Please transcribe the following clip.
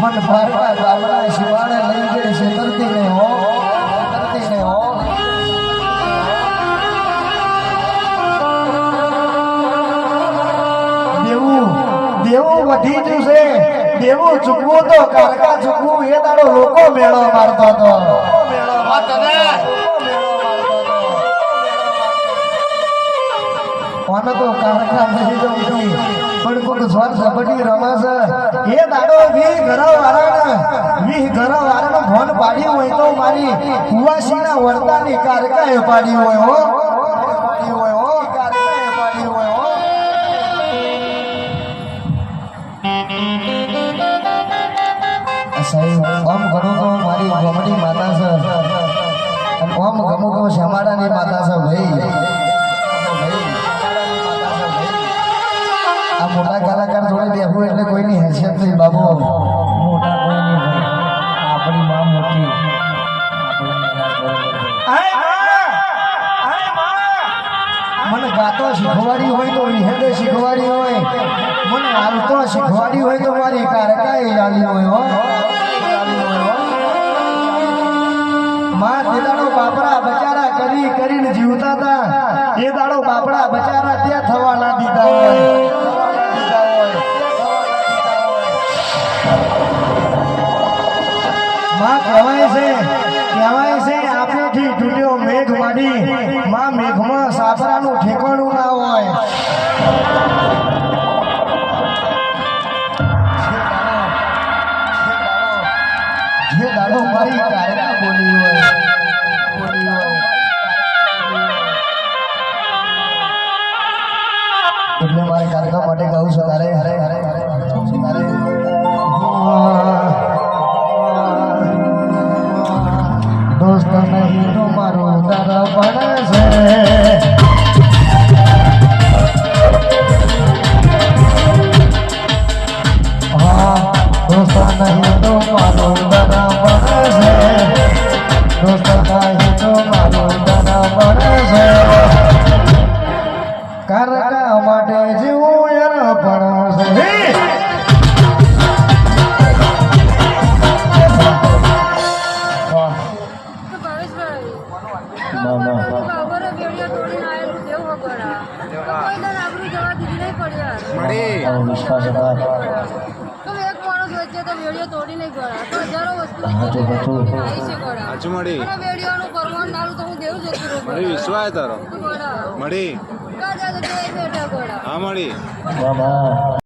मन भारवा बाबरा शिवाड़े लई गए छेतरती ने हो देवू वधी जू से देवू चुकवू तो कारका चुकवू ये दाड़ो लोको मेळो मारतो तो कोन तो कारका नहीं जमती पण कोण स्वर सबडी रमास ये दाड़ो वी घरवाळाने फोन पाडी होय तो मारी कुवासीना वर्तानी कारकाए पाडी होय हो ओम गणो तो मारी गोमड़ी माता से ओम गमो तो श्यामाड़ा नी माता से भाई आ मोटा कलाकार जोड़े बेहू એટલે કોઈની હેસિયત નહીં બાબુ મોટા કોઈ નહીં ભાઈ આપણી માં મોટી મને ગાતો શીખવાડી હોય તો વિહેદે શીખવાડી હોય મને હાલતો શીખવાડી હોય તો મારી કારકાએ આલી હોય હો मां ते दाड़ो बापड़ा बचारा करीने जीवता था ये दाड़ो बापड़ा बचारा त्या थवा ना दीधा होय मां कहेवाय छे आपे थी टूट्यो मेघ वाडी मां मेघमां सापरानुं ठेकाणुं ना होय ये दाड़ो मारी कारका बोली होय એટલે મારે कारका માટે કહું છું તારે दोस्त नहीं तो मारो तारा बड़ा से दोस्त नहीं तो मारो तारा बड़ा से दोस्त नहीं तो मारो तारा बड़ा से कारका माटे जीवो यार बड़ा से વિશ્વાસ તારો મળી